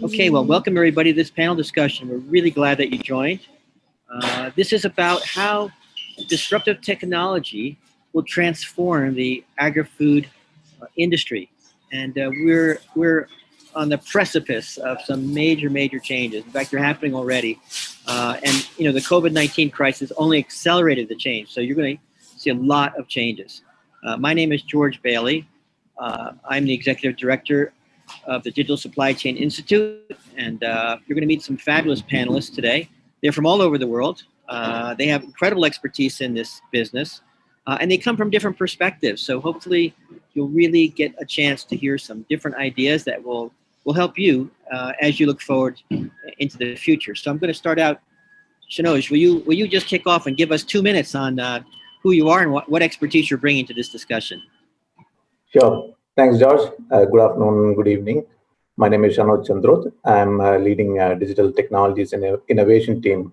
Okay, well, welcome everybody to this panel discussion. We're really glad that you joined. This is about how disruptive technology will transform the agri-food industry, and we're on the precipice of some major changes. In fact, they're happening already, and the COVID-19 crisis only accelerated the change. So you're going to see a lot of changes. My name is George Bailey. I'm the executive director of the Digital Supply Chain Institute, and you're going to meet some fabulous panelists today. They're from all over the world. They have incredible expertise in this business, and they come from different perspectives. So hopefully you'll really get a chance to hear some different ideas that will help you as you look forward into the future. So I'm going to start out. Shanoj, will you just kick off and give us 2 minutes on who you are and what expertise you're bringing to this discussion? Sure. Thanks, George. Good afternoon, good evening. My name is Shanoj Chandroth. I'm leading digital technologies and innovation team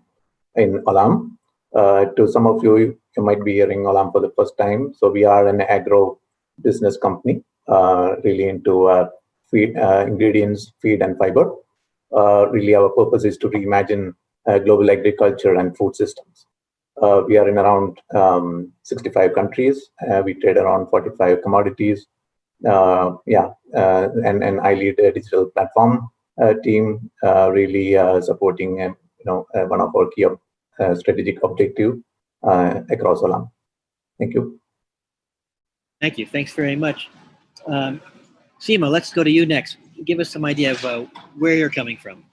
in Olam. To some of you, you might be hearing Olam for the first time. So we are an agro business company, really into feed, ingredients, feed, and fiber. Really, our purpose is to reimagine global agriculture and food systems. We are in around 65 countries. We trade around 45 commodities. And I lead a digital platform team, really supporting one of our key strategic objectives across Olam. Thank you. Thank you. Thanks very much. Seema, let's go to you next. Give us some idea of where you're coming from.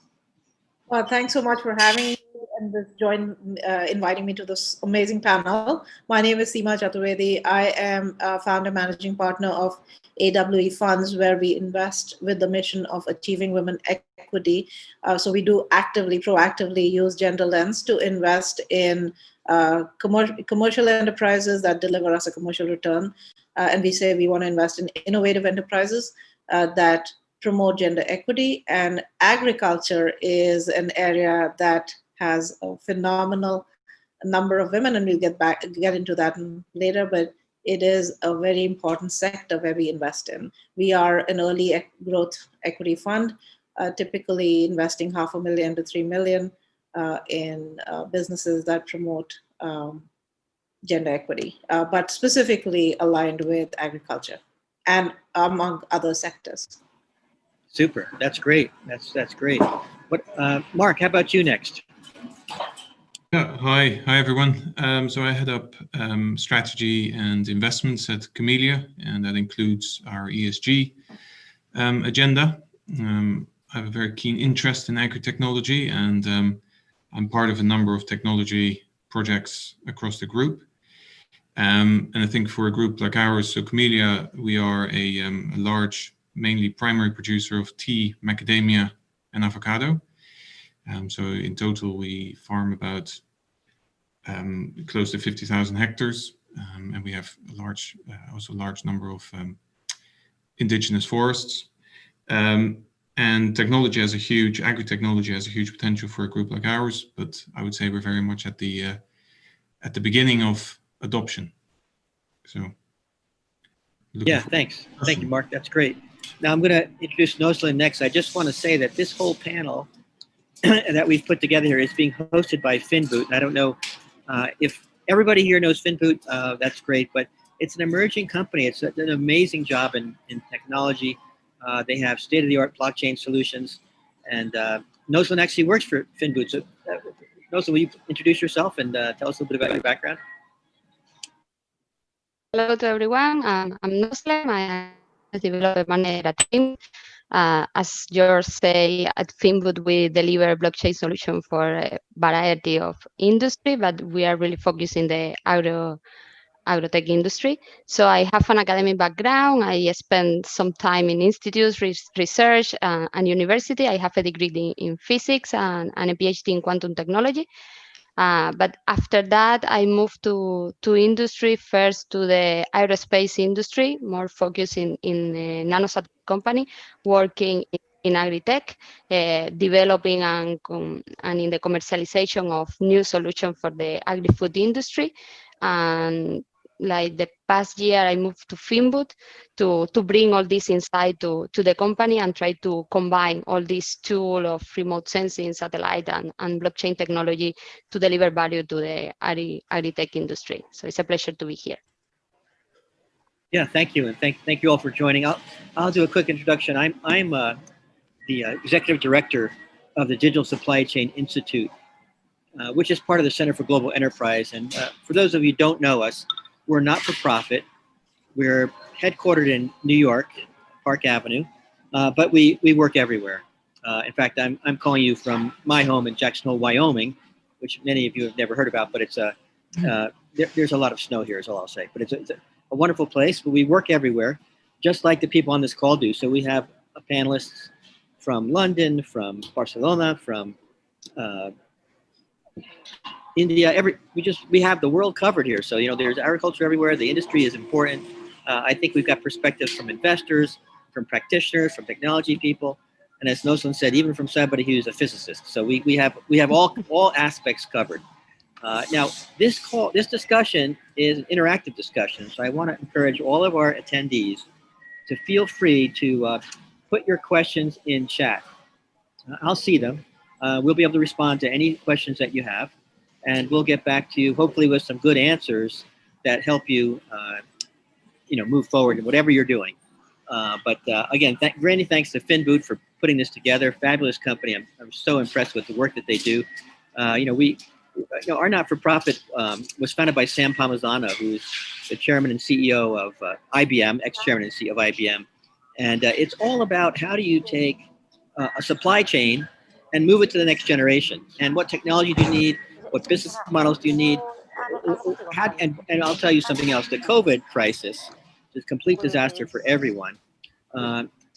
Well, thanks so much for having me and inviting me to this amazing panel. My name is Seema Chaturvedi. I am a founder managing partner of AWE Funds, where we invest with the mission of achieving women equity. So we do proactively use gender lens to invest in commercial enterprises that deliver us a commercial return. And we say we want to invest in innovative enterprises that promote gender equity. And agriculture is an area that has a phenomenal number of women, and we'll get into that later, but it is a very important sector where we invest in. We are an early growth equity fund, typically investing $500,000 to $3 million in businesses that promote gender equity, but specifically aligned with agriculture and among other sectors. Super. That's great. That's great. What, Mark? How about you next? Hi everyone. So I head up strategy and investments at Camellia, and that includes our ESG agenda. I have a very keen interest in agri-technology, and I'm part of a number of technology projects across the group. And I think for a group like ours, so Camellia, we are a large, mainly primary producer of tea, macadamia, and avocado. So in total, we farm about close to 50,000 hectares, and we have also a large number of indigenous forests. And agri-technology has a huge potential for a group like ours, but I would say we're very much at the beginning of adoption. So. Yeah, thanks. Thank you, Mark. That's great. Now I'm going to introduce Noslen next. I just want to say that this whole panel that we've put together here is being hosted by Finboot. I don't know if everybody here knows Finboot, that's great, but it's an emerging company. It's an amazing job in technology. They have state-of-the-art blockchain solutions, and Noslen actually works for Finboot. So Noslen, will you introduce yourself and tell us a little bit about your background? Hello to everyone. I'm Noslen. I am a developer manager at Finboot. As George say, at Finboot, we deliver blockchain solution for a variety of industry, but we are really focusing the agrotech industry. So I have an academic background. I spent some time in institutes, research, and university. I have a degree in physics and a PhD in quantum technology. But after that, I moved to industry, first to the aerospace industry, more focused in a nanosat company, working in agri-tech, developing and in the commercialization of new solutions for the agri-food industry. And like the past year, I moved to Finboot to bring all this insight to the company and try to combine all this tool of remote sensing, satellite, and blockchain technology to deliver value to the agri-tech industry. So it's a pleasure to be here. Yeah, thank you, and thank you all for joining. I'll do a quick introduction. I'm the executive director of the Digital Supply Chain Institute, which is part of the Center for Global Enterprise. And for those of you who don't know us, we're not for profit. We're headquartered in New York, Park Avenue, but we work everywhere. In fact, I'm calling you from my home in Jackson Hole, Wyoming, which many of you have never heard about, but it's there's a lot of snow here, is all I'll say. But it's a wonderful place. But we work everywhere, just like the people on this call do. So we have panelists from London, from Barcelona, from India. We have the world covered here. So there's agriculture everywhere. The industry is important. I think we've got perspectives from investors, from practitioners, from technology people, and as Noslen said, even from somebody who's a physicist. So we have all aspects covered. Now this discussion is an interactive discussion. So I want to encourage all of our attendees to feel free to put your questions in chat. I'll see them. We'll be able to respond to any questions that you have, and we'll get back to you hopefully with some good answers that help you, move forward in whatever you're doing. But again, granny thanks to Finboot for putting this together. Fabulous company. I'm so impressed with the work that they do. Our not-for-profit was founded by Sam Palmisano, who's the chairman and CEO of IBM, ex-chairman and CEO of IBM. And it's all about how do you take a supply chain and move it to the next generation. And what technology do you need? What business models do you need? And I'll tell you something else. The COVID crisis, this complete disaster for everyone,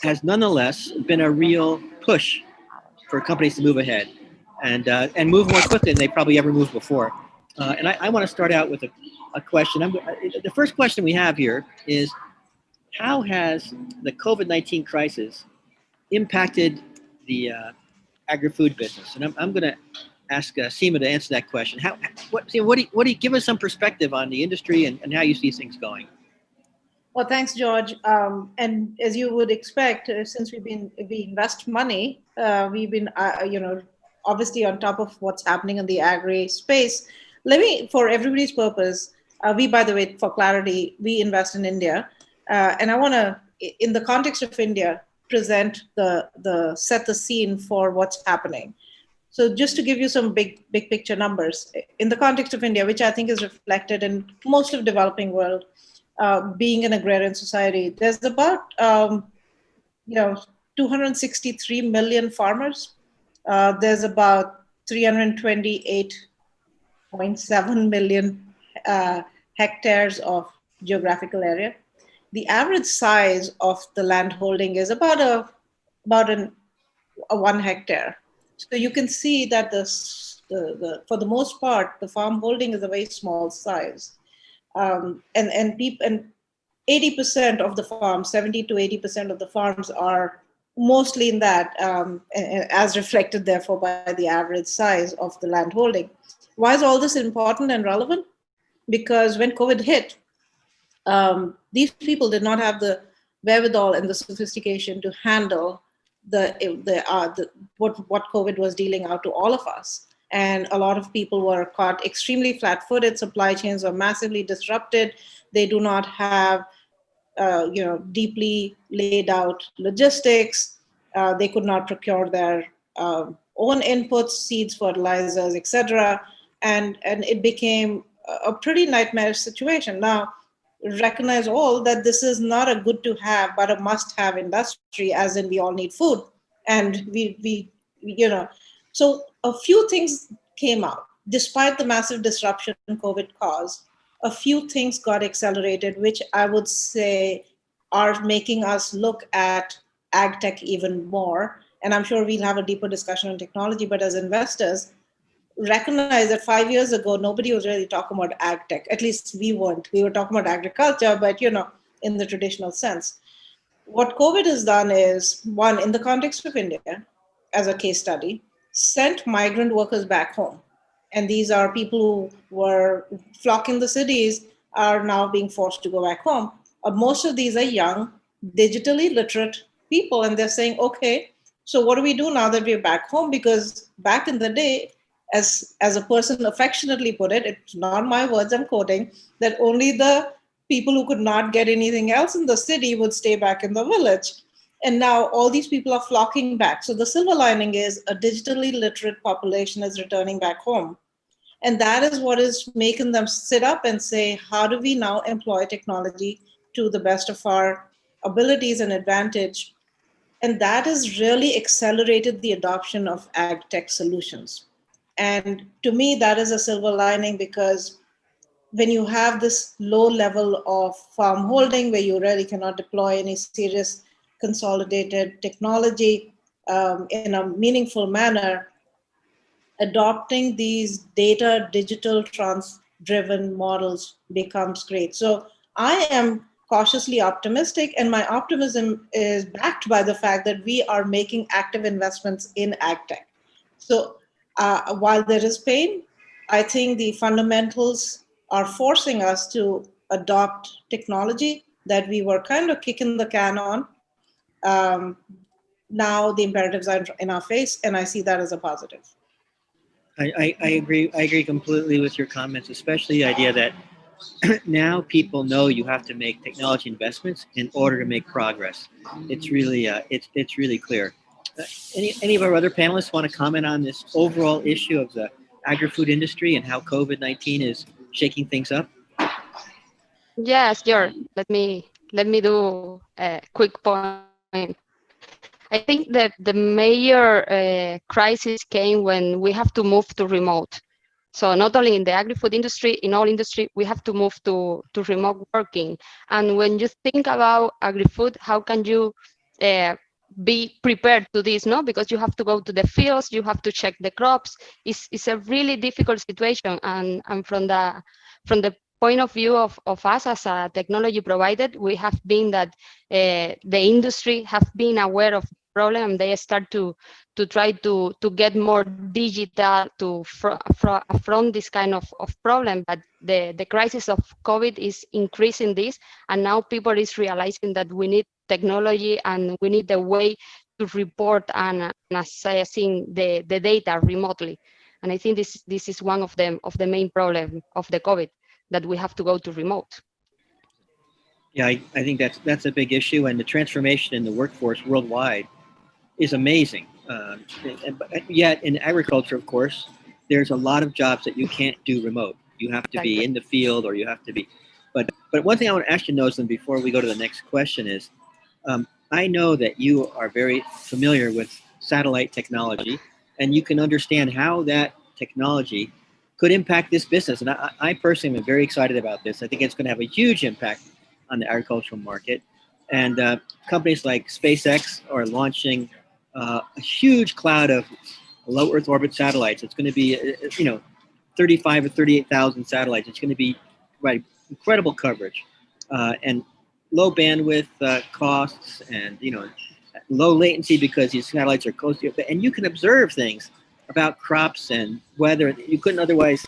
has nonetheless been a real push for companies to move ahead and move more quickly than they probably ever moved before. And I want to start out with a question. The first question we have here is, how has the COVID-19 crisis impacted the agri-food business? And I'm going to ask Seema to answer that question. What do you give us some perspective on the industry and how you see things going? Well, thanks, George. And as you would expect, since we invest money, we've been obviously on top of what's happening in the agri space. Let me, for everybody's purpose, we, by the way, for clarity, we invest in India, and I want to, in the context of India, present set the scene for what's happening. So just to give you some big picture numbers, in the context of India, which I think is reflected in most of the developing world, being an agrarian society, there's about 263 million farmers. There's about 328.7 million hectares of geographical area. The average size of the land holding is about a 1 hectare. So you can see that for the most part, the farm holding is a very small size. And 80% of the farms, 70 to 80% of the farms are mostly in that, as reflected therefore by the average size of the land holding. Why is all this important and relevant? Because when COVID hit, these people did not have the wherewithal and the sophistication to handle what COVID was dealing out to all of us. And a lot of people were caught extremely flat-footed. Supply chains are massively disrupted. They do not have, deeply laid out logistics. They could not procure their own inputs, seeds, fertilizers, etc. And it became a pretty nightmare situation. Now, recognize all that this is not a good to have, but a must-have industry, as in we all need food. And so a few things came out. Despite the massive disruption COVID caused, a few things got accelerated, which I would say are making us look at ag tech even more. And I'm sure we'll have a deeper discussion on technology, but as investors, recognize that 5 years ago, nobody was really talking about ag tech. At least we weren't. We were talking about agriculture, but in the traditional sense. What COVID has done is, one, in the context of India, as a case study, sent migrant workers back home. And these are people who were flocking the cities are now being forced to go back home. Most of these are young, digitally literate people, and they're saying, okay, so what do we do now that we're back home? Because back in the day, as a person affectionately put it, it's not my words, I'm quoting, that only the people who could not get anything else in the city would stay back in the village. And now all these people are flocking back. So the silver lining is a digitally literate population is returning back home. And that is what is making them sit up and say, how do we now employ technology to the best of our abilities and advantage? And that has really accelerated the adoption of ag tech solutions. And to me, that is a silver lining, because when you have this low level of farm holding where you really cannot deploy any serious consolidated technology in a meaningful manner, adopting these data digital trans driven models becomes great. So I am cautiously optimistic, and my optimism is backed by the fact that we are making active investments in ag tech. So while there is pain, I think the fundamentals are forcing us to adopt technology that we were kind of kicking the can on. Now the imperatives are in our face, and I see that as a positive. I agree. I agree completely with your comments, especially the idea that now people know you have to make technology investments in order to make progress. It's really it's really clear. Any of our other panelists want to comment on this overall issue of the agri-food industry and how COVID-19 is shaking things up? Yes, sure. Let me do a quick point. I think that the major crisis came when we have to move to remote. So not only in the agri-food industry, in all industry, we have to move to remote working. And when you think about agri-food, how can you be prepared to this? No, because you have to go to the fields, you have to check the crops. It's a really difficult situation. And from the point of view of us as a technology provider, we have been that the industry have been aware of problem. They start to try to get more digital to front this kind of problem. But the crisis of COVID is increasing this, and now people is realizing that we need technology and we need a way to report and assessing the data remotely. And I think this is one of the main problem of the COVID, that we have to go to remote. Yeah, I think that's a big issue, and the transformation in the workforce worldwide is amazing. But yet in agriculture, of course, there's a lot of jobs that you can't do remote. You have to be in the field, or you have to be. But one thing I want to ask you, Noslen, before we go to the next question is, I know that you are very familiar with satellite technology, and you can understand how that technology could impact this business. And I personally am very excited about this. I think it's going to have a huge impact on the agricultural market. And companies like SpaceX are launching a huge cloud of low Earth orbit satellites. It's going to be, 35 or 38,000 satellites. It's going to be incredible coverage and low bandwidth costs, and low latency because these satellites are close to you. And you can observe things about crops and weather you couldn't otherwise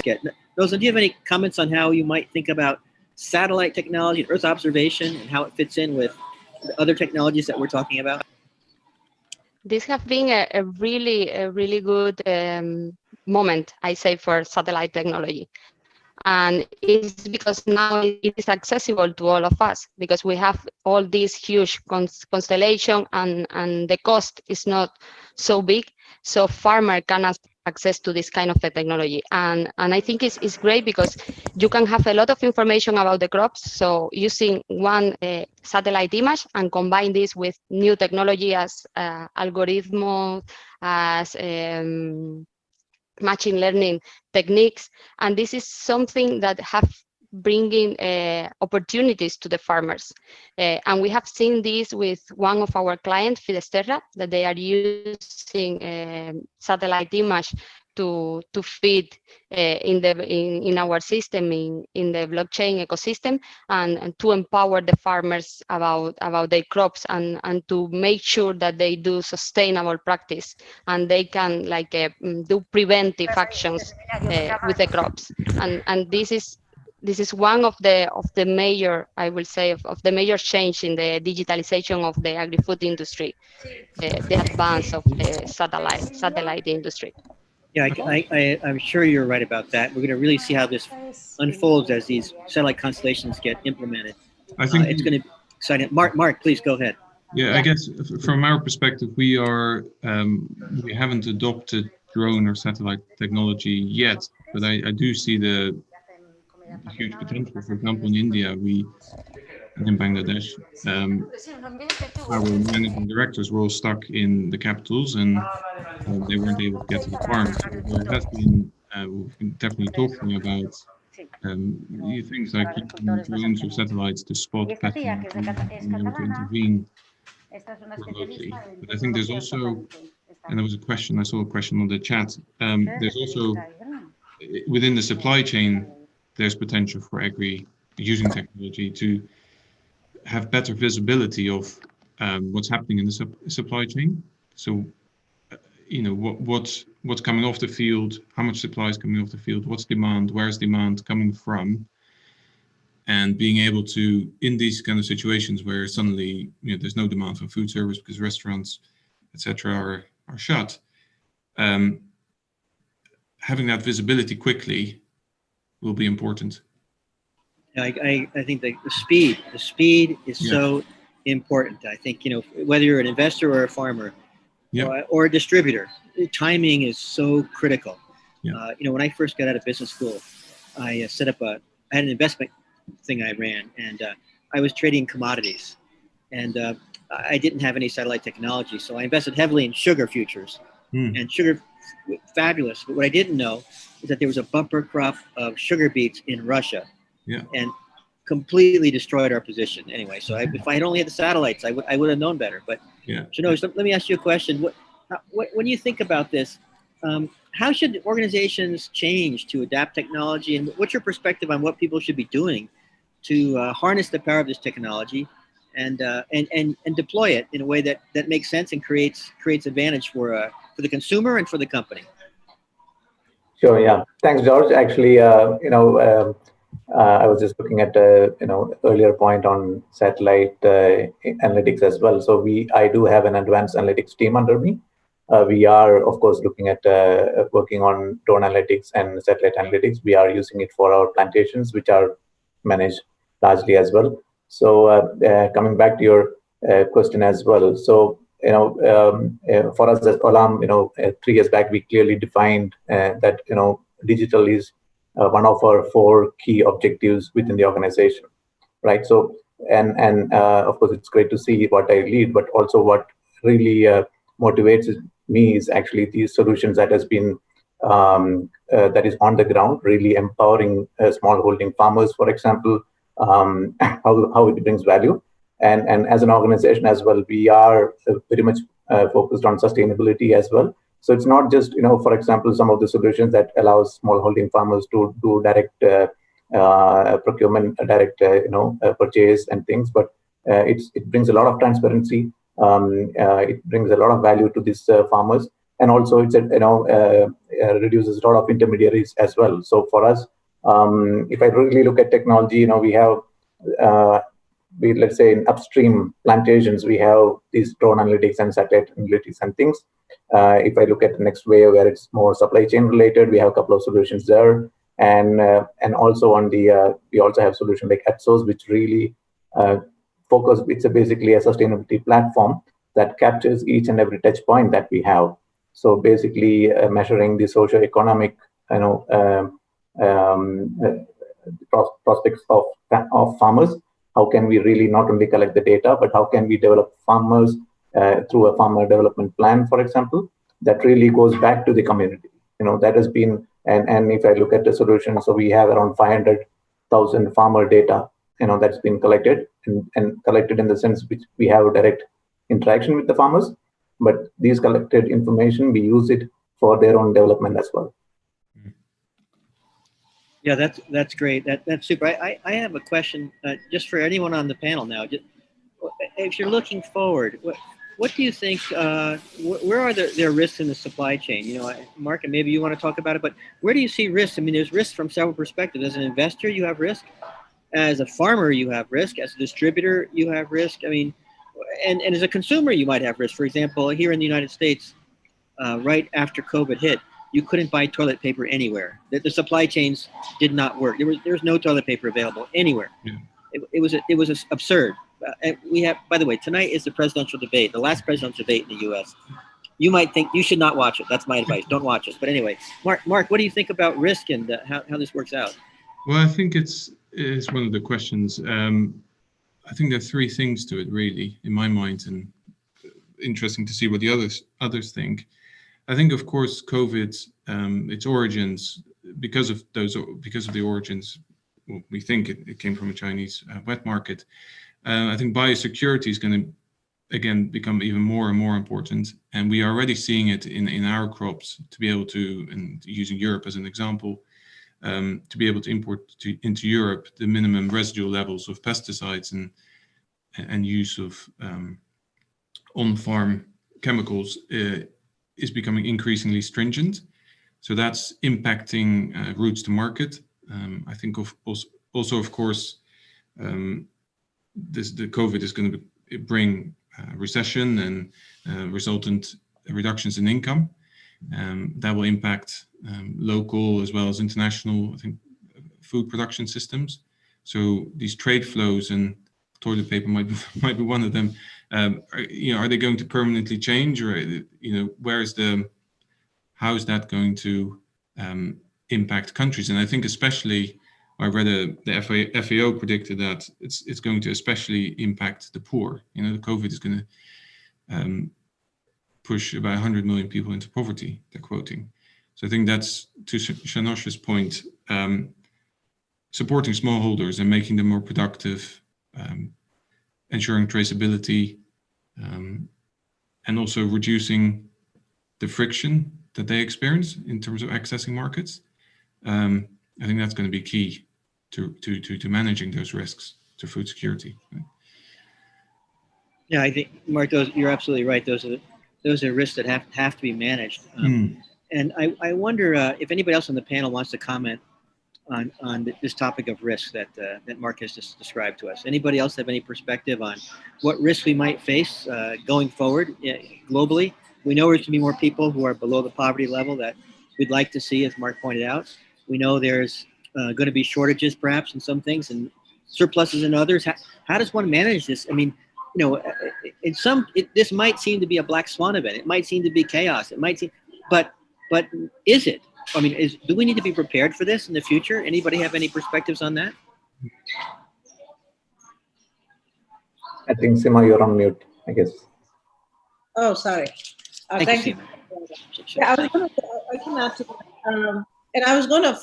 get. Noslen, do you have any comments on how you might think about satellite technology, Earth observation, and how it fits in with the other technologies that we're talking about? This has been a really good moment, I say, for satellite technology. And it's because now it is accessible to all of us, because we have all these huge constellation, and the cost is not so big. So farmer can have access to this kind of technology. And I think it's great because you can have a lot of information about the crops. So using one satellite image and combine this with new technology as algorithms, as machine learning techniques, and this is something that have bringing opportunities to the farmers. And we have seen this with one of our clients, Fidesterra, that they are using satellite image to feed in our system, in the blockchain ecosystem, and to empower the farmers about their crops, and to make sure that they do sustainable practice, and they can do preventive actions with the crops. And this is this is one of the major, I will say, of the major change in the digitalization of the agri-food industry, the advance of the satellite industry. Yeah, I'm sure you're right about that. We're going to really see how this unfolds as these satellite constellations get implemented. I think it's going to be exciting. Mark, please go ahead. Yeah, I guess from our perspective, we haven't adopted drone or satellite technology yet, but I do see the huge potential. For example, in India, and in Bangladesh, our managing directors were all stuck in the capitals, and they weren't able to get to the farms. So there has been, we've been definitely talking about things like using drones or satellites to spot patterns and being able to intervene remotely. But I think there's also, and there was a question, I saw a question on the chat, there's also, within the supply chain, there's potential for agri using technology to have better visibility of what's happening in the supply chain. So, what's coming off the field, how much supply is coming off the field, what's demand, where's demand coming from, and being able to, in these kind of situations where suddenly there's no demand for food service because restaurants, etc., are shut, having that visibility quickly will be important. I think the speed is so important. I think whether you're an investor or a farmer, or a distributor, timing is so critical. When I first got out of business school, I set up I had an investment thing I ran, and I was trading commodities, and I didn't have any satellite technology, so I invested heavily in sugar futures, and sugar, fabulous. But what I didn't know is that there was a bumper crop of sugar beets in Russia, and completely destroyed our position. Anyway, so if I had only had the satellites, I would have known better. But Shanoj, let me ask you a question. When you think about this, how should organizations change to adapt technology, and what's your perspective on what people should be doing to harness the power of this technology and deploy it in a way that makes sense and creates advantage for the consumer and for the company? Sure. Yeah. Thanks, George. Actually, I was just looking at earlier point on satellite analytics as well. So I do have an advanced analytics team under me. We are, of course, looking at working on drone analytics and satellite analytics. We are using it for our plantations, which are managed largely as well. So coming back to your question as well. So for us as Olam, 3 years back, we clearly defined that digital is one of our 4 key objectives within the organization, right? So and of course, it's great to see what I lead, but also what really motivates me is actually these solutions that has been that is on the ground, really empowering smallholding farmers, for example, how it brings value. And as an organization as well, we are very much focused on sustainability as well. So it's not just, for example, some of the solutions that allows smallholding farmers to do direct procurement, direct, purchase and things, but it brings a lot of transparency. It brings a lot of value to these farmers, and also it's reduces a lot of intermediaries as well. So for us, if I really look at technology, we have let's say in upstream plantations, we have these drone analytics and satellite analytics and things. If I look at the next wave where it's more supply chain related, we have a couple of solutions there, and also on the we also have solutions like Epsos, which really focus. It's basically a sustainability platform that captures each and every touch point that we have. So basically, measuring the socio-economic, prospects of farmers. How can we really not only collect the data, but how can we develop farmers through a farmer development plan, for example, that really goes back to the community. That has been, and if I look at the solution, so we have around 500,000 farmer data, that's been collected and collected in the sense which we have a direct interaction with the farmers, but these collected information, we use it for their own development as well. Yeah, that's great. That's super. I have a question just for anyone on the panel now. If you're looking forward, what do you think? Where are there risks in the supply chain? Mark, and maybe you want to talk about it, but where do you see risks? I mean, there's risks from several perspectives. As an investor, you have risk. As a farmer, you have risk. As a distributor, you have risk. I mean, and as a consumer, you might have risk. For example, here in the United States, right after COVID hit, you couldn't buy toilet paper anywhere. The supply chains did not work. There was no toilet paper available anywhere. Yeah. It was absurd. And we have, by the way, tonight is the presidential debate, the last presidential debate in the U.S. You might think you should not watch it. That's my advice. Don't watch it. But anyway, Mark, what do you think about risk and how this works out? Well, I think it's one of the questions. I think there are three things to it, really, in my mind, and interesting to see what the others think. I think, of course, COVID, its origins, because of the origins, well, we think it came from a Chinese wet market. I think biosecurity is going to, again, become even more and more important. And we are already seeing it in our crops to be able to, and using Europe as an example, to be able to import into Europe the minimum residual levels of pesticides and use of on-farm chemicals is becoming increasingly stringent. So that's impacting routes to market. I think also, of course, the COVID is going to bring recession and resultant reductions in income. That will impact local as well as international, I think, food production systems. So these trade flows, and toilet paper might be one of them. Are they going to permanently change, or how is that going to impact countries? And I think especially, I read the FAO predicted that it's going to especially impact the poor. The COVID is going to push about 100 million people into poverty, they're quoting. So I think that's, to Shanoj's point, supporting smallholders and making them more productive, ensuring traceability, and also reducing the friction that they experience in terms of accessing markets. I think that's going to be key to managing those risks to food security. Yeah, I think, Mark, you're absolutely right. Those are risks that have to be managed. And I wonder if anybody else on the panel wants to comment on this topic of risk that Mark has just described to us. Anybody else have any perspective on what risks we might face going forward globally? We know there's going to be more people who are below the poverty level that we'd like to see, as Mark pointed out. We know there's going to be shortages perhaps in some things and surpluses in others. How does one manage this? I mean, this might seem to be a black swan event. It might seem to be chaos. It might seem, but is it? I mean, do we need to be prepared for this in the future? Anybody have any perspectives on that? I think, Seema, you're on mute, I guess. Oh, sorry. Thank you. Yeah, I can add to that. And I was going to,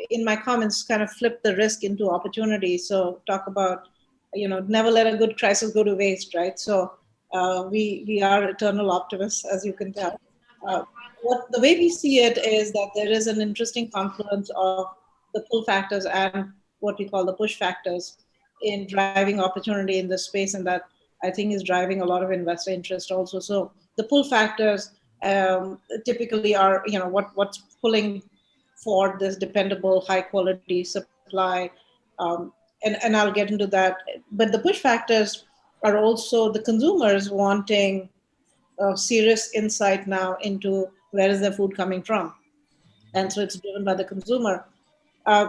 in my comments, kind of flip the risk into opportunity. So talk about, never let a good crisis go to waste, right? So we are eternal optimists, as you can tell. The way we see it is that there is an interesting confluence of the pull factors and what we call the push factors in driving opportunity in this space, and that I think is driving a lot of investor interest also. So the pull factors typically are, what's pulling for this dependable, high quality supply, and I'll get into that. But the push factors are also the consumers wanting serious insight now into where is their food coming from. And so it's driven by the consumer.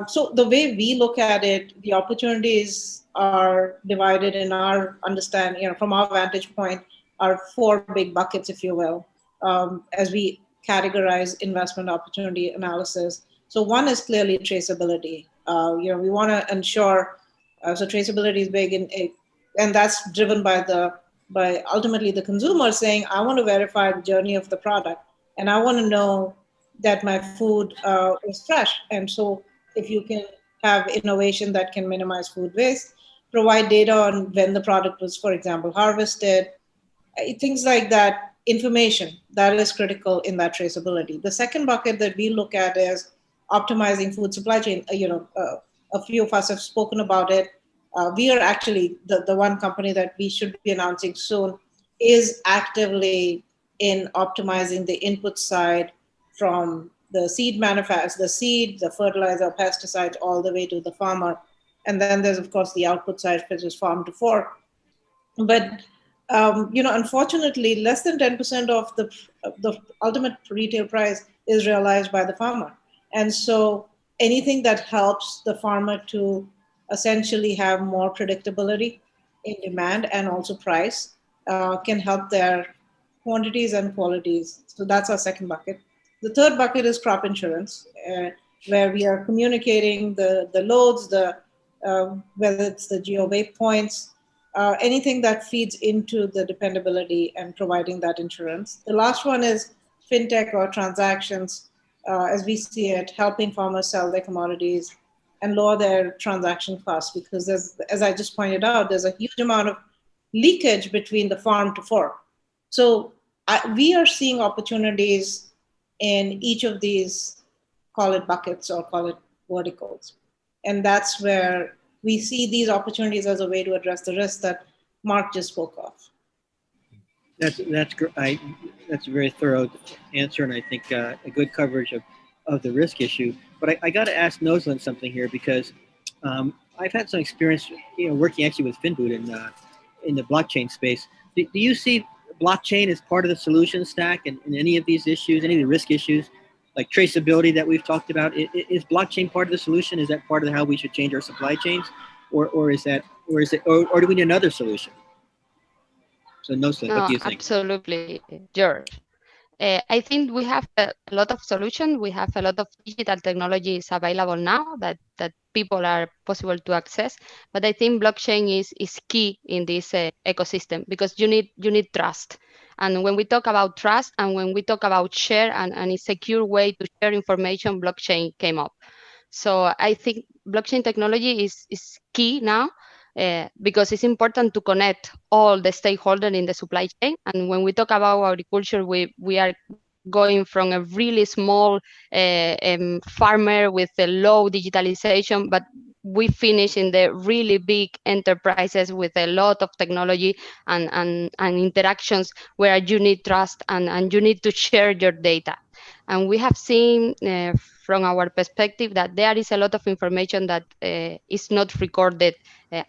So the way we look at it, the opportunities are divided in our understanding, from our vantage point, are four big buckets, if you will, as we categorize investment opportunity analysis. So one is clearly traceability. We want to ensure, so traceability is big, and that's driven by ultimately the consumer saying, I want to verify the journey of the product, and I want to know that my food is fresh. And so if you can have innovation that can minimize food waste, provide data on when the product was, for example, harvested, things like that, information that is critical in that traceability. The second bucket that we look at is optimizing food supply chain. A few of us have spoken about it. We are actually the one company that we should be announcing soon is actively in optimizing the input side from the seed manufacturer, the seed, the fertilizer, pesticides, all the way to the farmer. And then there's, of course, the output side, which is farm to fork. But unfortunately, less than 10% of the ultimate retail price is realized by the farmer. And so anything that helps the farmer to essentially have more predictability in demand and also price can help their quantities and qualities. So that's our second bucket. The third bucket is crop insurance, where we are communicating the loads, whether it's the geo waypoints, anything that feeds into the dependability and providing that insurance. The last one is fintech or transactions, as we see it, helping farmers sell their commodities and lower their transaction costs, because as I just pointed out, there's a huge amount of leakage between the farm to fork. So we are seeing opportunities in each of these, call it buckets or call it verticals. And that's where we see these opportunities as a way to address the risks that Mark just spoke of. That's a very thorough answer, and I think a good coverage of the risk issue. But I got to ask Noslen something here, because I've had some experience, working actually with Finboot in the blockchain space. Do you see blockchain as part of the solution stack in any of these issues, any of the risk issues, like traceability that we've talked about? Is blockchain part of the solution? Is that part of how we should change our supply chains, or do we need another solution? So Noslen, what do you think? Absolutely, George. I think we have a lot of solutions. We have a lot of digital technologies available now that people are possible to access. But I think blockchain is key in this ecosystem, because you need trust. And when we talk about trust and when we talk about share and a secure way to share information, blockchain came up. So I think blockchain technology is key now. Because it's important to connect all the stakeholders in the supply chain. And when we talk about agriculture, we are going from a really small farmer with a low digitalization, but we finish in the really big enterprises with a lot of technology and interactions where you need trust and you need to share your data. And we have seen from our perspective that there is a lot of information that is not recorded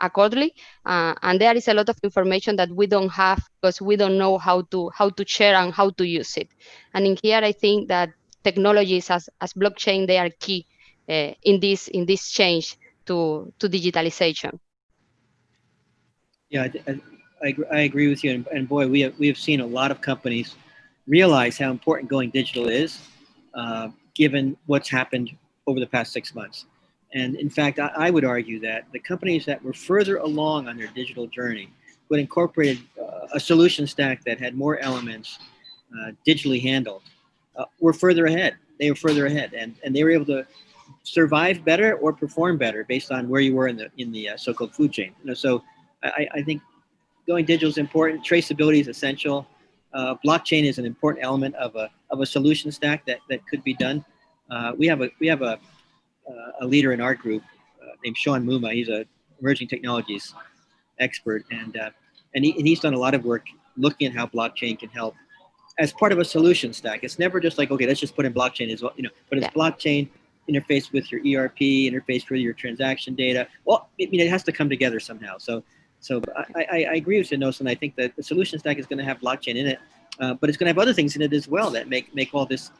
accordingly, and there is a lot of information that we don't have because we don't know how to share and how to use it. And in here, I think that technologies as blockchain, they are key in this change to digitalization. Yeah, I agree with you, and boy, we have seen a lot of companies realize how important going digital is, given what's happened over the past 6 months. And in fact, I would argue that the companies that were further along on their digital journey, who had incorporated a solution stack that had more elements digitally handled, were further ahead. They were further ahead, and they were able to survive better or perform better based on where you were in the so-called food chain. So I think going digital is important. Traceability is essential. Blockchain is an important element of a solution stack that could be done. We have a leader in our group named Sean Muma. He's a emerging technologies expert, and he's done a lot of work looking at how blockchain can help as part of a solution stack. It's never just like, okay, let's just put in blockchain as well, but it's blockchain interface with your ERP, interface with your transaction data. Well, it has to come together somehow. So I agree with you, Noslen. I think that the solution stack is going to have blockchain in it, but it's going to have other things in it as well that make all this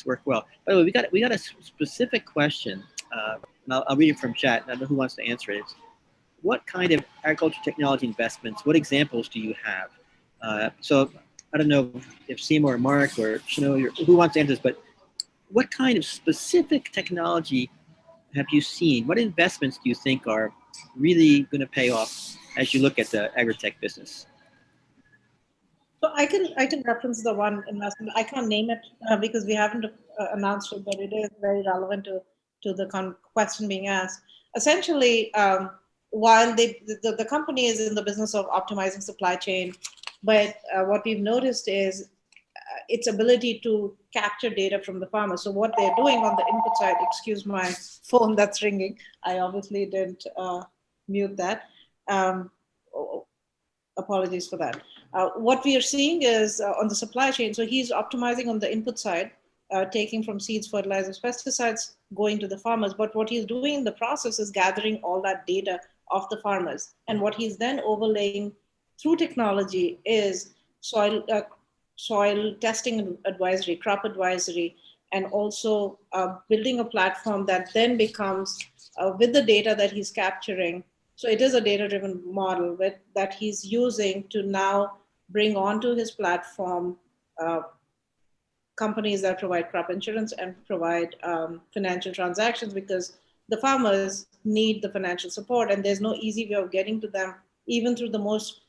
work well. By the way, we got a specific question, and I'll read it from chat. I don't know who wants to answer it. It's, what kind of agriculture technology investments? What examples do you have? So I don't know if Seema or Mark or Shanoj or who wants to answer this, but what kind of specific technology have you seen? What investments do you think are really going to pay off as you look at the agri-tech business? So I can reference the one investment. I can't name it because we haven't announced it, but it is very relevant to the question being asked. Essentially, while the company is in the business of optimizing supply chain, but what we've noticed is its ability to capture data from the farmer. So what they're doing on the input side, excuse my phone that's ringing. I obviously didn't mute that. apologies for that. What we are seeing is on the supply chain, so he's optimizing on the input side, taking from seeds, fertilizers, pesticides, going to the farmers. But what he's doing in the process is gathering all that data of the farmers. And what he's then overlaying through technology is soil testing advisory, crop advisory, and also building a platform that then becomes, with the data that he's capturing. So it is a data-driven model that he's using to now bring onto his platform companies that provide crop insurance and provide financial transactions, because the farmers need the financial support and there's no easy way of getting to them, even through the most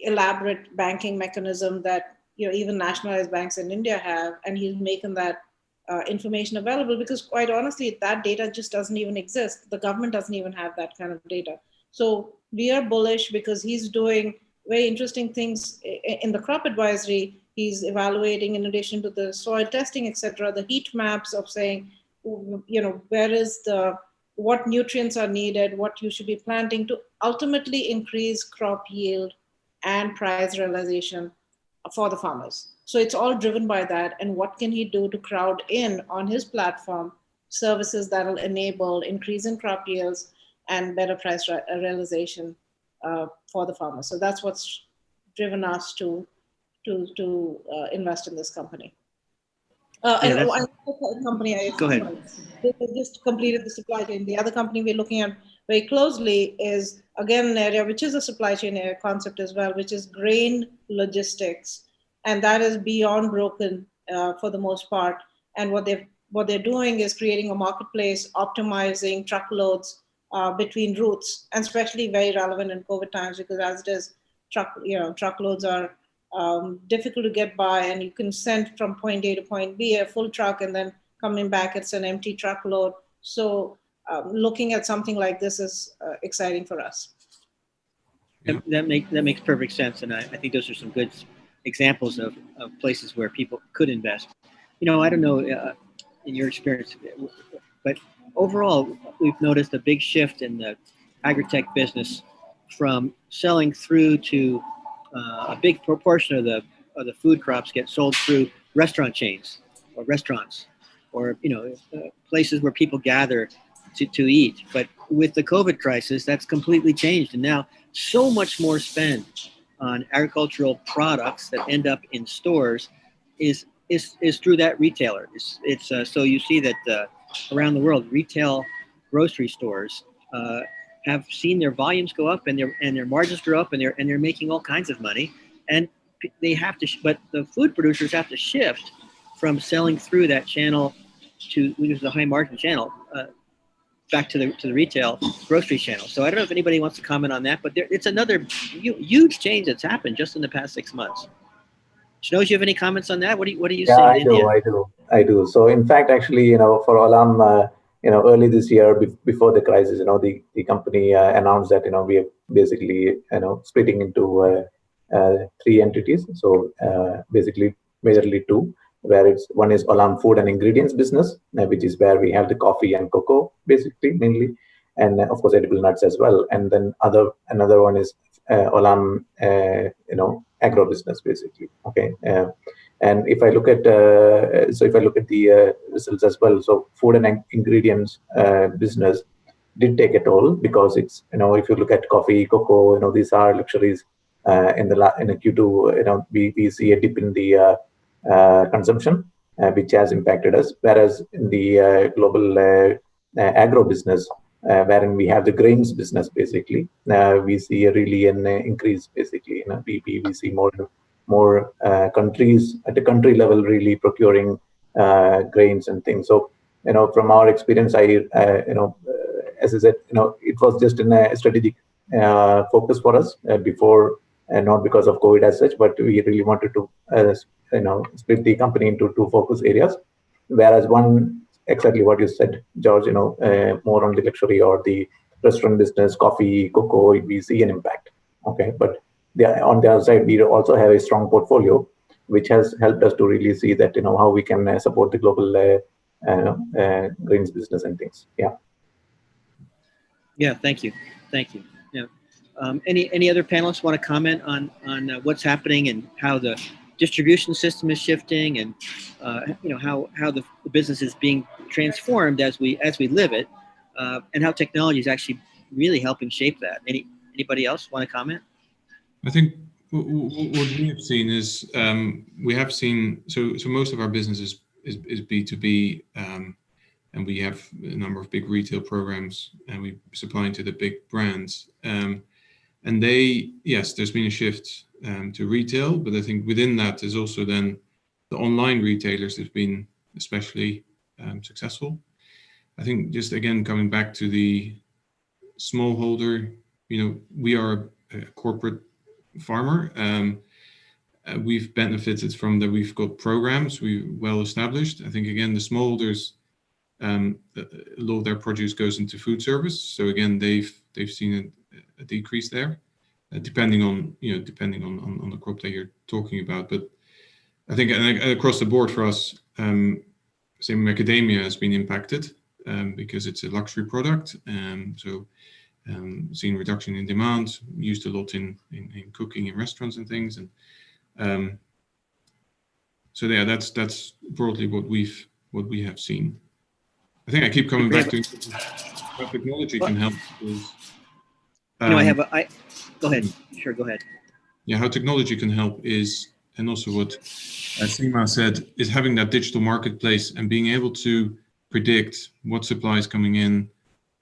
elaborate banking mechanism that even nationalized banks in India have. And he's making that information available because, quite honestly, that data just doesn't even exist. The government doesn't even have that kind of data. So we are bullish because he's doing very interesting things in the crop advisory. He's evaluating, in addition to the soil testing, etc., the heat maps of saying, where is what nutrients are needed, what you should be planting to ultimately increase crop yield and price realization for the farmers. So it's all driven by that. And what can he do to crowd in on his platform services that will enable increase in crop yields and better price realization for the farmers. So that's what's driven us to invest in this company. One company, go ahead. They just completed the supply chain. The other company we're looking at very closely is, again, an area which is a supply chain area concept as well, which is grain logistics. And that is beyond broken for the most part. And what they're doing is creating a marketplace, optimizing truckloads between routes, and especially very relevant in COVID times, because as it is, truckloads are difficult to get by, and you can send from point A to point B a full truck, and then coming back it's an empty truckload. So looking at something like this is exciting for us. That makes perfect sense, and I think those are some good examples of places where people could invest. I don't know in your experience, but overall we've noticed a big shift in the agri-tech business from selling through to a big proportion of the food crops get sold through restaurant chains or restaurants or places where people gather to eat. But with the COVID crisis, that's completely changed, and now so much more spend on agricultural products that end up in stores is through that retailer. It's so you see that around the world, retail grocery stores have seen their volumes go up and their margins grow up, and they're making all kinds of money, and they have to. But the food producers have to shift from selling through that channel to, which is a high margin channel, back to the retail grocery channel. So I don't know if anybody wants to comment on that, but it's another huge change that's happened just in the past 6 months. Shanoj, you have any comments on that? What are you seeing in India? I do. So in fact, actually, for Olam, early this year, before the crisis, the company announced that, we are basically, splitting into 3 entities. So basically, majorly 2, where one is Olam Food and Ingredients business, which is where we have the coffee and cocoa, basically, mainly, and of course, edible nuts as well. And then another one is Olam, agro business, basically. Okay. And if I look at the results as well, so food and ingredients business did take a toll, because it's, if you look at coffee, cocoa, these are luxuries. In the Q2, we see a dip in the consumption, which has impacted us. Whereas in the global agro business, wherein we have the grains business, basically, we see really an increase, basically. We see more countries at the country level really procuring grains and things. So, from our experience, as I said, it was just a strategic focus for us before, and not because of COVID as such, but we really wanted to, split the company into 2 focus areas. Whereas one, exactly what you said, George, more on the luxury or the restaurant business, coffee, cocoa, we see an impact. Okay, but on the other side, we also have a strong portfolio, which has helped us to really see that, how we can support the global grains business and things. Yeah. Yeah, thank you. Yeah. Any other panelists want to comment on what's happening and how the distribution system is shifting, and how the business is being transformed as we live it, and how technology is actually really helping shape that. Anybody else want to comment? I think what we have seen is so most of our business is B2B, and we have a number of big retail programs, and we supply to the big brands. And there's been a shift to retail, but I think within that there's also then the online retailers have been especially successful. I think just again coming back to the smallholder, we are a corporate farmer. We've benefited from that. We've got programs we well established. I think again the smallholders, a lot of their produce goes into food service. So again they've seen a decrease there, depending on the crop that you're talking about. But I think across the board for us, same macadamia has been impacted because it's a luxury product. So seen reduction in demand, used a lot in cooking in restaurants and things. And so yeah, that's broadly what we have seen. I think I keep coming back to how technology can help. Go ahead. Sure, go ahead. Yeah, how technology can help is, and also what Seema said, is having that digital marketplace and being able to predict what supply is coming in,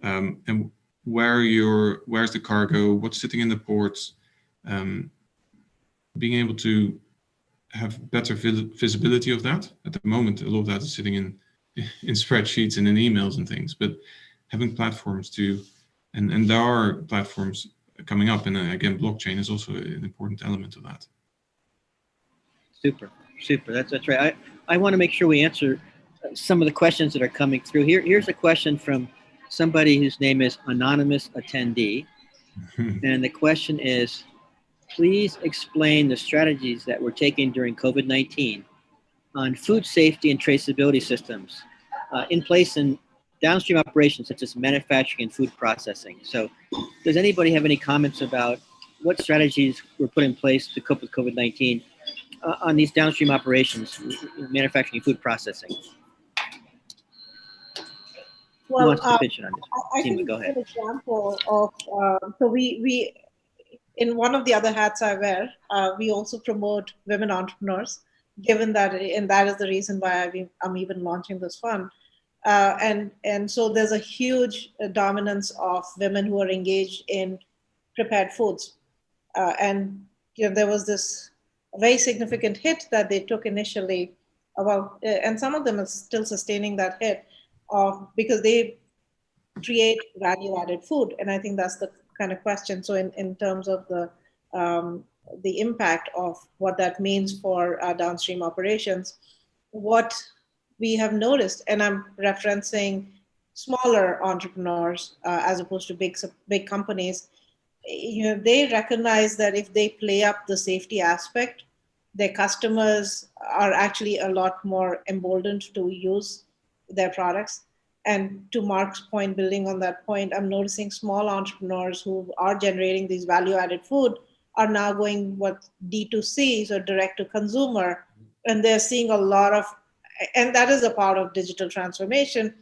and where's the cargo, what's sitting in the ports, being able to have better visibility of that. At the moment, a lot of that is sitting in spreadsheets and in emails and things, but having platforms and there are platforms coming up, and again, blockchain is also an important element of that. Super. That's right. I want to make sure we answer some of the questions that are coming through. Here's a question from somebody whose name is Anonymous Attendee. And the question is, please explain the strategies that we're taking during COVID-19 on food safety and traceability systems in place in downstream operations such as manufacturing and food processing. So does anybody have any comments about what strategies were put in place to cope with COVID-19 on these downstream operations, manufacturing and food processing? Well, who wants to pitch in on this? I Seema, think go ahead. an example of, so we in one of the other hats I wear, we also promote women entrepreneurs, given that, and that is the reason why I'm even launching this fund. And so there's a huge dominance of women who are engaged in prepared foods. And there was this very significant hit that they took initially, and some of them are still sustaining that hit because they create value-added food. And I think that's the kind of question. So in terms of the impact of what that means for downstream operations, what we have noticed, and I'm referencing smaller entrepreneurs as opposed to big companies, they recognize that if they play up the safety aspect, their customers are actually a lot more emboldened to use their products. And to Mark's point, building on that point, I'm noticing small entrepreneurs who are generating these value-added food are now going D2C, so direct to consumer, and they're seeing a lot of, and that is a part of digital transformation,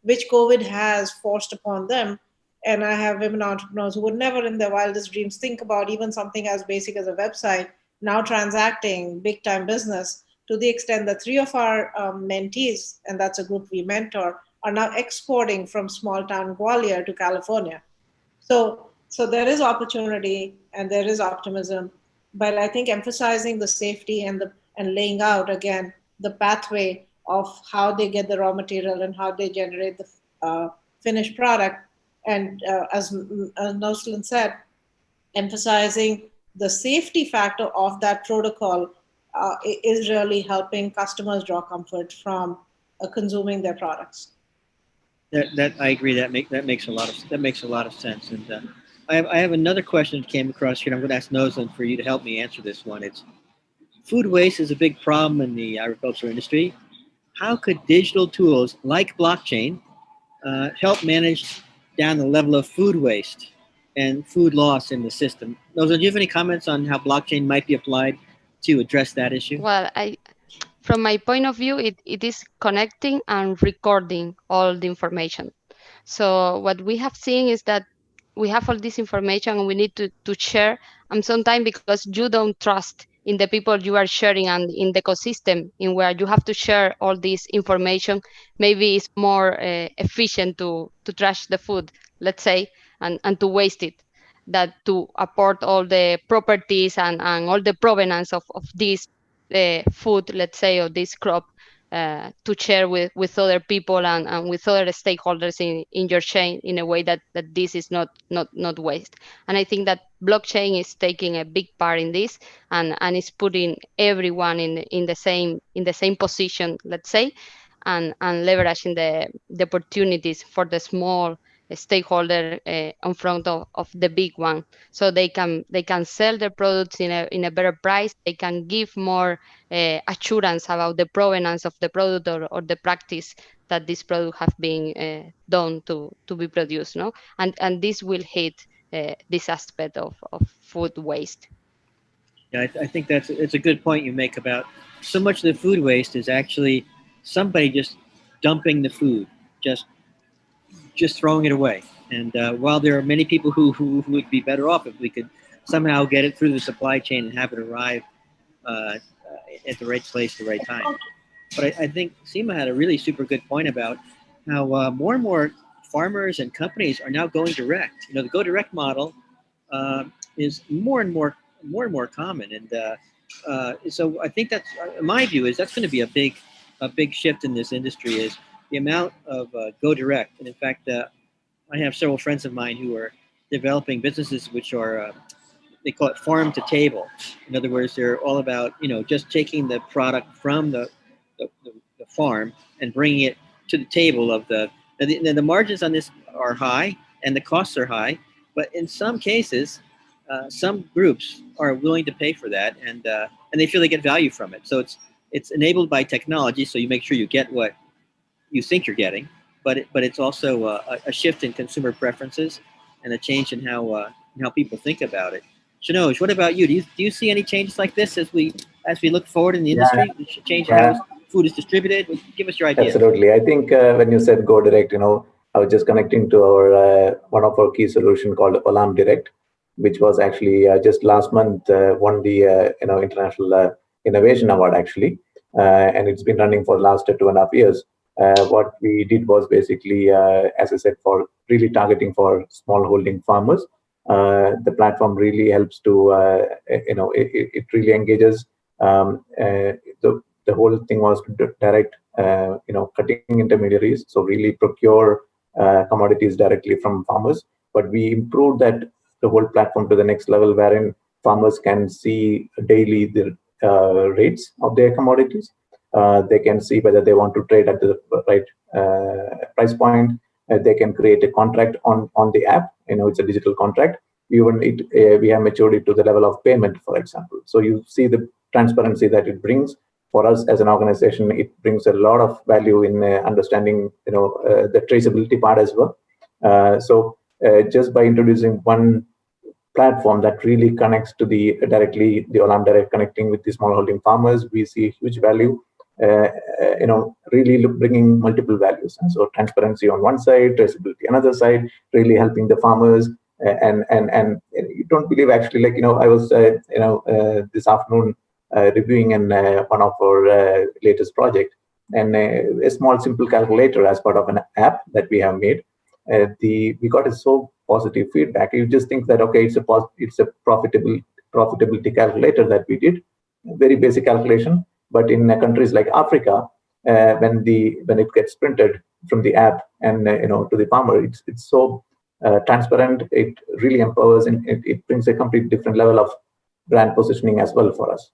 which COVID has forced upon them. And I have women entrepreneurs who would never in their wildest dreams think about even something as basic as a website, now transacting big time business, to the extent that 3 of our mentees, and that's a group we mentor, are now exporting from small town Gwalior to California. So there is opportunity and there is optimism, but I think emphasizing the safety and laying out again the pathway of how they get the raw material and how they generate the finished product. And as Noslen said, emphasizing the safety factor of that protocol is really helping customers draw comfort from consuming their products. That I agree. That makes a lot of sense. And I have another question that came across here. I'm going to ask Noslen for you to help me answer this one. It's food waste is a big problem in the agriculture industry. How could digital tools like blockchain help manage down the level of food waste? and food loss in the system. Noslen, do you have any comments on how blockchain might be applied to address that issue? Well, from my point of view, it is connecting and recording all the information. So what we have seen is that we have all this information and we need to share. And sometimes because you don't trust in the people you are sharing and in the ecosystem in where you have to share all this information, maybe it's more efficient to trash the food, let's say, and to waste it, that to apport all the properties and all the provenance of this food, let's say, or this crop to share with other people and with other stakeholders in your chain in a way that this is not waste. And I think that blockchain is taking a big part in this and is putting everyone in the same position, let's say, and leveraging the opportunities for the small stakeholder in front of the big one, so they can sell their products in a better price. They can give more assurance about the provenance of the product or the practice that this product have been done to be produced, no? And this will hit this aspect of food waste. Yeah, I think it's a good point you make about so much of the food waste is actually somebody just dumping the food, just throwing it away. And while there are many people who would be better off if we could somehow get it through the supply chain and have it arrive at the right place at the right time. But I think Seema had a really super good point about how more and more farmers and companies are now going direct. You know, the go direct model is more and more common, and so I think that's my view is that's going to be a big shift in this industry is the amount of go direct. And in fact, I have several friends of mine who are developing businesses which are they call it farm to table. In other words, they're all about just taking the product from the farm and bringing it to the table of the margins on this are high and the costs are high, but in some cases, some groups are willing to pay for that and they feel they get value from it. So it's enabled by technology, so you make sure you get what you think you're getting, but it's also a shift in consumer preferences and a change in how people think about it. Shanoj, what about you? Do you see any changes like this as we look forward in the industry? Change how food is distributed? Give us your idea. Absolutely. I think when you said go direct, I was just connecting to our one of our key solution called Olam Direct, which was actually just last month won the International Innovation Award actually, and it's been running for the last 2.5 years. What we did was basically, as I said, for really targeting for small holding farmers. The platform really helps to, it really engages. The whole thing was to direct, cutting intermediaries, so really procure commodities directly from farmers. But we improved the whole platform to the next level, wherein farmers can see daily the rates of their commodities. They can see whether they want to trade at the right price point. They can create a contract on the app. It's a digital contract. Even we have matured it to the level of payment, for example. So you see the transparency that it brings for us as an organization. It brings a lot of value in understanding, the traceability part as well. So just by introducing one platform that really connects to the Olam Direct, connecting with the smallholding farmers, we see huge value. Really bringing multiple values. And so transparency on one side, traceability another side, really helping the farmers. And you don't believe actually, I was this afternoon reviewing in one of our latest project, and a small simple calculator as part of an app that we have made. We got a so positive feedback. You just think that okay, it's a profitability calculator that we did, very basic calculation. But in countries like Africa, when it gets printed from the app and to the farmer, it's so transparent. It really empowers and it brings a complete different level of brand positioning as well for us.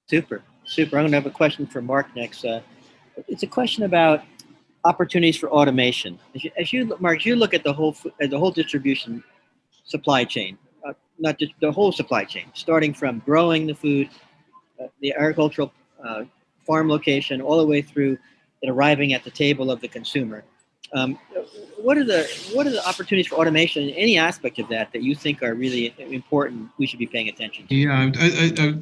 Super. I'm going to have a question for Mark next. It's a question about opportunities for automation. Mark, you look at the whole distribution supply chain, not just the whole supply chain, starting from growing the food, the agricultural farm location, all the way through and arriving at the table of the consumer. What are the opportunities for automation in any aspect of that you think are really important? We should be paying attention to. Yeah,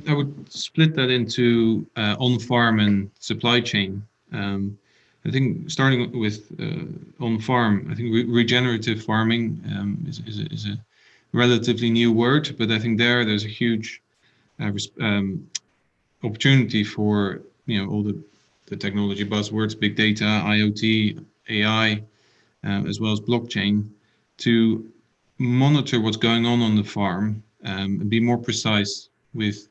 I would split that into on-farm and supply chain. I think starting with on-farm, I think regenerative farming is a relatively new word, but I think there's a huge opportunity for all the technology buzzwords, big data, IoT, AI, as well as blockchain, to monitor what's going on the farm and be more precise with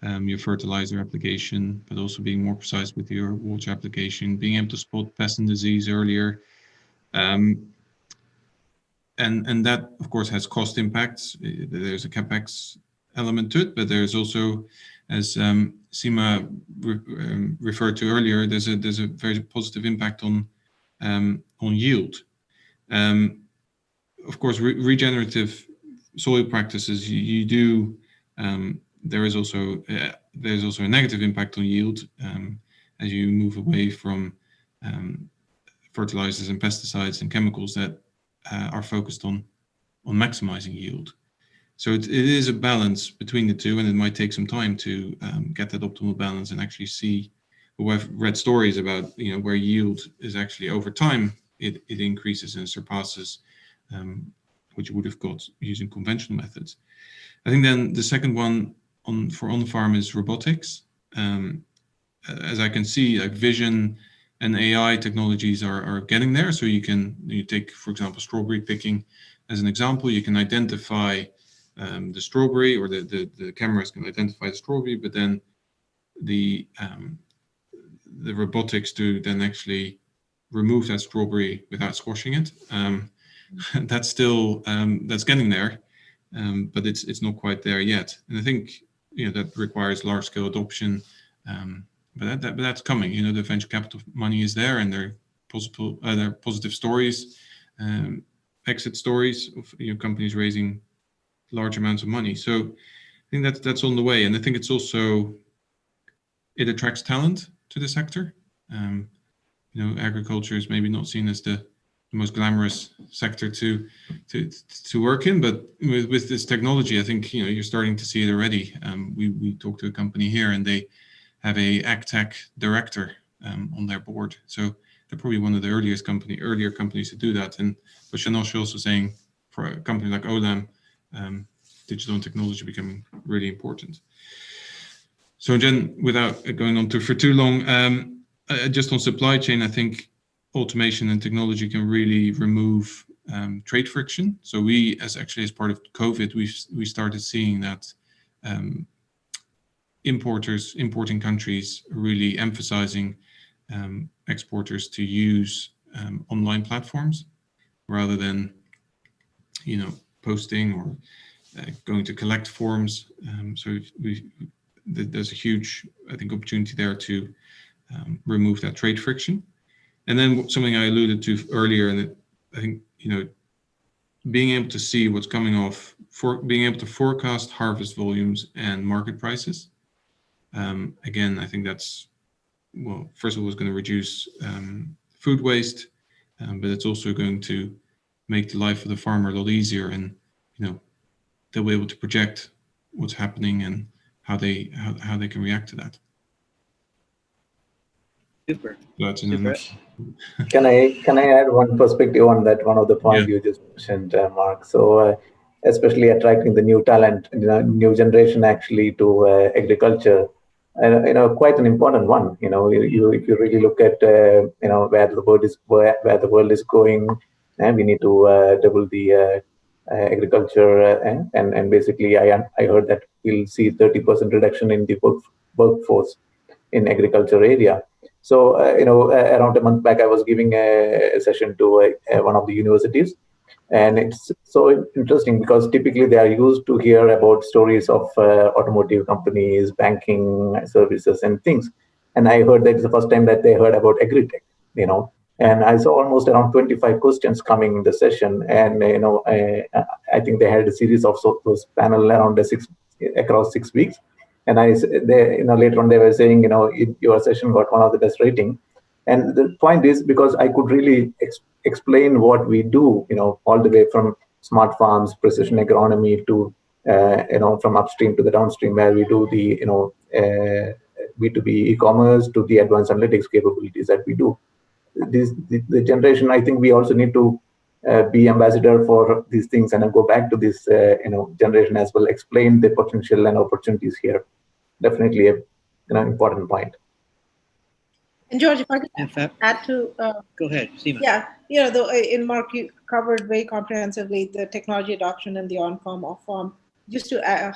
your fertilizer application, but also being more precise with your water application, being able to spot pest and disease earlier. And that, of course, has cost impacts. There's a CapEx element to it, but there's also, as Seema referred to earlier, there's a very positive impact on yield. Of course, regenerative soil practices, you do. There's also a negative impact on yield as you move away from fertilizers and pesticides and chemicals that are focused on maximizing yield. So it is a balance between the two, and it might take some time to get that optimal balance and actually see. Well, I've read stories about where yield is actually over time it increases and surpasses what you would have got using conventional methods. I think then the second one on the farm is robotics. As I can see, like vision and AI technologies are getting there. So you take, for example, strawberry picking as an example. You can identify the strawberry, or the cameras can identify the strawberry, but then the robotics to then actually remove that strawberry without squashing it. That's still that's getting there, but it's not quite there yet. And I think that requires large scale adoption. But that's coming. The venture capital money is there, and there are positive stories, exit stories of companies raising large amounts of money. So I think that's on the way, and I think it's also it attracts talent to the sector. Agriculture is maybe not seen as the most glamorous sector to work in, but with this technology, I think you're starting to see it already. We talked to a company here, and they have a AgTech director on their board. So they're probably one of the earlier companies to do that. And but Shanoj also saying for a company like Olam, digital and technology becoming really important. So again, without going on for too long, just on supply chain, I think automation and technology can really remove trade friction. So we, as part of COVID, we started seeing that importing countries really emphasizing exporters to use online platforms rather than posting or going to collect forms. So there's a huge, I think, opportunity there to remove that trade friction. And then something I alluded to earlier, and I think being able to see what's coming off, being able to forecast harvest volumes and market prices. Again, I think that's, well, first of all, it's going to reduce food waste, but it's also going to make the life of the farmer a lot easier, and they'll be able to project what's happening and how they can react to that. Super. That's in a nutshell. Can I add one perspective on that? One of the points you just mentioned, Mark. So especially attracting the new talent, new generation actually to agriculture. Quite an important one. If you really look at where the world is going, and we need to double the agriculture, and basically I heard that we'll see 30% reduction in the workforce in agriculture area. So around a month back, I was giving a session to one of the universities. And it's so interesting because typically they are used to hear about stories of automotive companies, banking services, and things. And I heard that it's the first time that they heard about agri-tech, And I saw almost around 25 questions coming in the session. And, I think they had a series of those panel around across 6 weeks. And later on they were saying, your session got one of the best rating. And the point is, because I could really explain what we do, all the way from smart farms, precision agronomy to, from upstream to the downstream, where we do the, B2B e-commerce to the advanced analytics capabilities that we do. The generation, I think we also need to be ambassador for these things and go back to this, generation as well, explain the potential and opportunities here. Definitely a, important point. And George, if I could add to... Go ahead, Seema. Yeah, in Mark, you covered very comprehensively the technology adoption and the on-farm, off-farm. Just to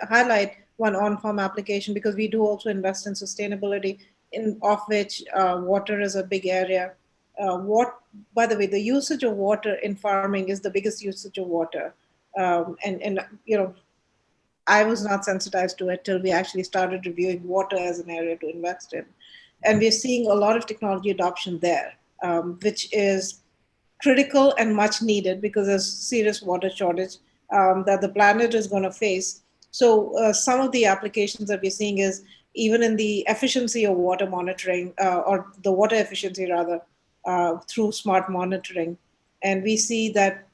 highlight one on-farm application, because we do also invest in sustainability, of which water is a big area. By the way, the usage of water in farming is the biggest usage of water. And I was not sensitized to it till we actually started reviewing water as an area to invest in. And we're seeing a lot of technology adoption there, which is critical and much needed because there's serious water shortage that the planet is going to face. So some of the applications that we're seeing is even in the efficiency of water monitoring, or the water efficiency rather, through smart monitoring. And we see that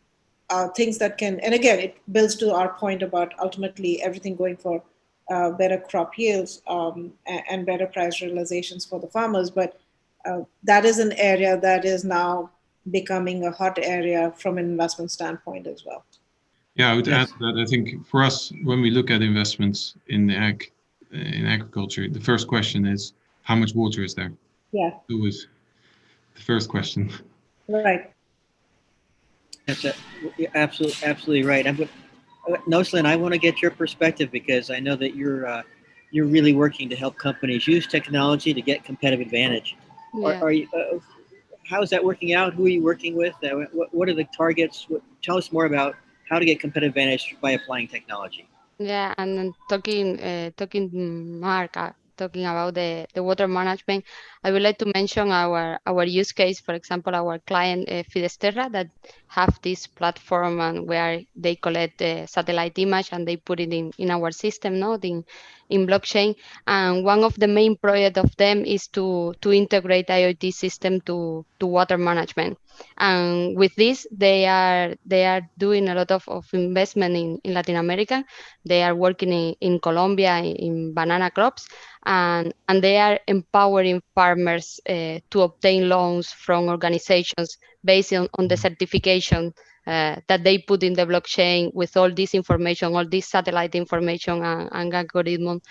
things that can, and again, it builds to our point about ultimately everything going for better crop yields and better price realizations for the farmers. But that is an area that is now becoming a hot area from an investment standpoint as well. Yeah, I would add that I think for us, when we look at investments in agriculture, the first question is, how much water is there? Yeah. It was the first question. Right. That's absolutely right. Noslen, I want to get your perspective because I know that you're really working to help companies use technology to get competitive advantage. Yeah. Are you? How is that working out? Who are you working with? What are the targets? Tell us more about how to get competitive advantage by applying technology. Yeah, and then talking Mark, talking about the water management, I would like to mention our use case. For example, our client Fidesterra that have this platform and where they collect the satellite image and they put it in our system, in blockchain. And one of the main projects of them is to integrate IoT system to water management. And with this, they are doing a lot of investment in Latin America. They are working in Colombia in banana crops, and they are empowering farmers to obtain loans from organizations based on the certification that they put in the blockchain with all this information, all this satellite information and algorithm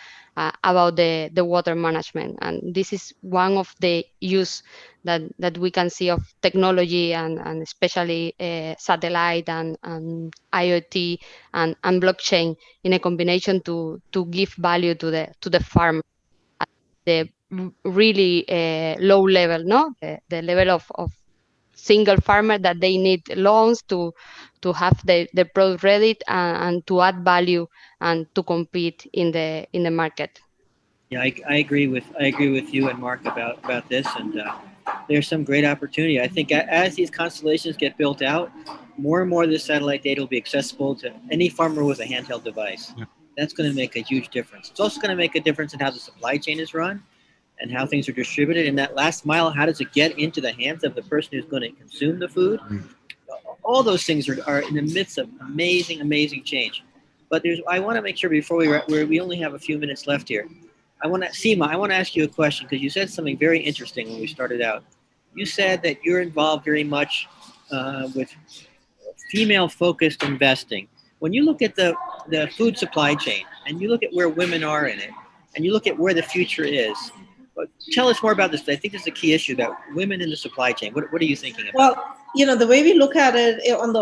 about the water management. And this is one of the use that we can see of technology and especially satellite and IoT and blockchain in a combination to give value to the farm at the really low level, the level of single farmer that they need loans to have the product ready and to add value and to compete in the market. Yeah, I agree with you and Mark about this, and there's some great opportunity. I think as these constellations get built out, more and more of this satellite data will be accessible to any farmer with a handheld device. Yeah. That's going to make a huge difference. It's also going to make a difference in how the supply chain is run and how things are distributed. And that last mile, how does it get into the hands of the person who's going to consume the food? Mm-hmm. All those things are in the midst of amazing change. But I want to make sure before we only have a few minutes left here. Seema, I want to ask you a question because you said something very interesting when we started out. You said that you're involved very much with female-focused investing. When you look at the food supply chain and you look at where women are in it and you look at where the future is, tell us more about this. I think this is a key issue about women in the supply chain. What are you thinking about? Well, the way we look at it on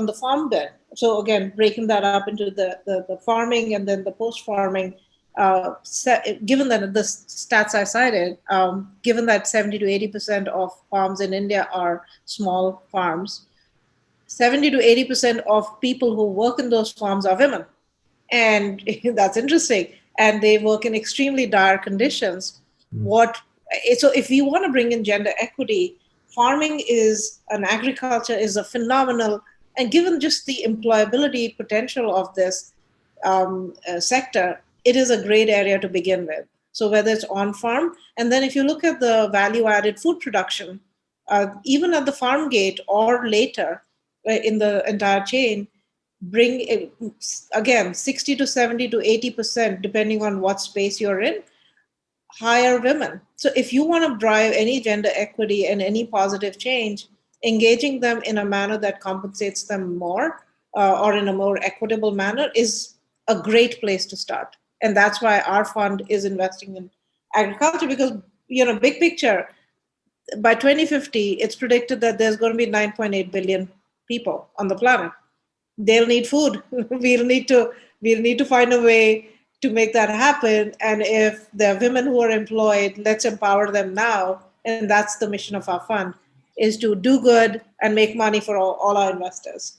the farm bed. So again, breaking that up into the farming and then the post-farming. Given that the stats I cited, given that 70 to 80% of farms in India are small farms, 70 to 80% of people who work in those farms are women. And that's interesting. And they work in extremely dire conditions. So if you want to bring in gender equity, farming agriculture is a phenomenal, and given just the employability potential of this sector, it is a great area to begin with. So whether it's on farm, and then if you look at the value-added food production, even at the farm gate or later in the entire chain, bring again 60 to 70 to 80%, depending on what space you're in, hire women. So if you want to drive any gender equity and any positive change, engaging them in a manner that compensates them more or in a more equitable manner is a great place to start. And that's why our fund is investing in agriculture, because, big picture, by 2050, it's predicted that there's going to be 9.8 billion people on the planet. They'll need food. We'll need to find a way to make that happen. And if there are women who are employed, let's empower them now. And that's the mission of our fund, is to do good and make money for all our investors.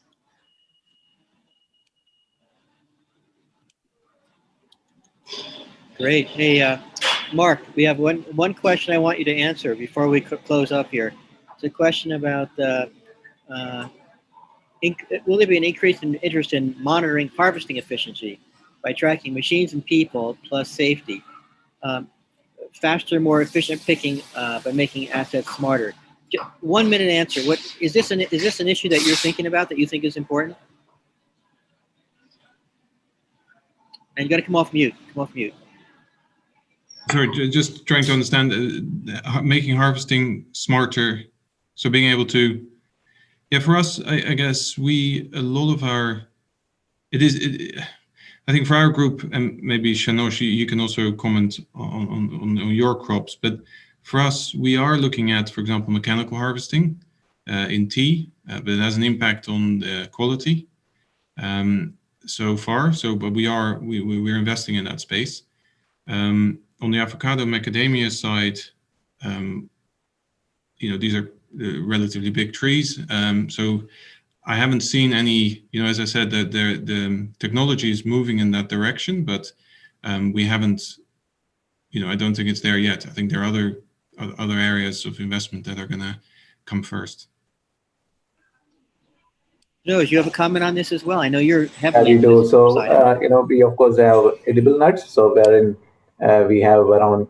Great. Hey, Mark, we have one question I want you to answer before we close up here. It's a question about will there be an increase in interest in monitoring harvesting efficiency by tracking machines and people plus safety? Faster, more efficient picking by making assets smarter. 1 minute answer. What is this? Is this an issue that you're thinking about that you think is important? And you got to come off mute. Come off mute. Sorry, just trying to understand making harvesting smarter. So being able to, for us, I guess I think for our group, and maybe Shanoj, you can also comment on your crops, but for us, we are looking at, for example, mechanical harvesting in tea, but it has an impact on the quality so far. But we're investing in that space. On the avocado macadamia side, these are relatively big trees. So I haven't seen any, as I said, that the technology is moving in that direction, but we haven't, I don't think it's there yet. I think there are other areas of investment that are going to come first. No, you have a comment on this as well. I know you're heavily. We do. So, we of course have edible nuts. So wherein we have around,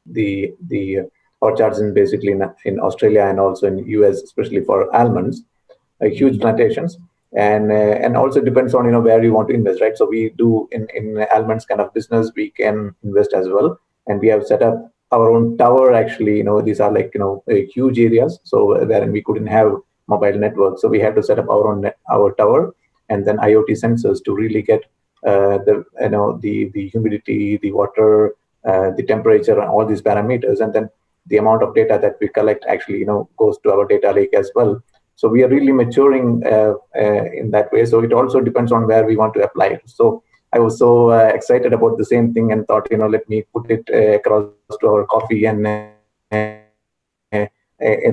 the orchards in basically in Australia and also in US, especially for almonds, huge plantations. And also depends on, where you want to invest, right? So we do in almonds kind of business, we can invest as well. And we have set up our own tower, actually, these are like, huge areas. So wherein we couldn't have mobile network. So we had to set up our tower and then IoT sensors to really get the humidity, the water, the temperature, and all these parameters. And then the amount of data that we collect actually, goes to our data lake as well. So we are really maturing in that way. So it also depends on where we want to apply it. So I was so excited about the same thing and thought, let me put it across to our coffee and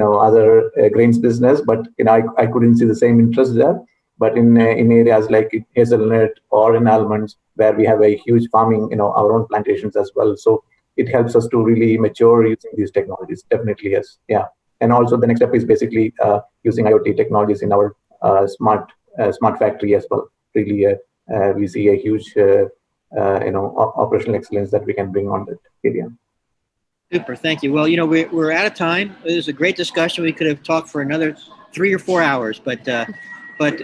other grains business. But I couldn't see the same interest there. But in areas like hazelnut or in almonds, where we have a huge farming, our own plantations as well. So it helps us to really mature using these technologies. Definitely, yes. Yeah. And also the next step is basically using IoT technologies in our smart factory as well. Really, we see a huge, operational excellence that we can bring on that area. Super, thank you. Well, we're out of time. It was a great discussion. We could have talked for another 3 or 4 hours, but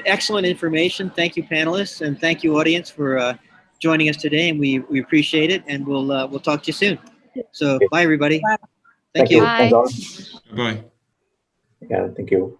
excellent information. Thank you, panelists, and thank you, audience, for joining us today. And we appreciate it. And we'll talk to you soon. So, bye, everybody. Bye. Thank you. Thanks all. Bye. Yeah, thank you.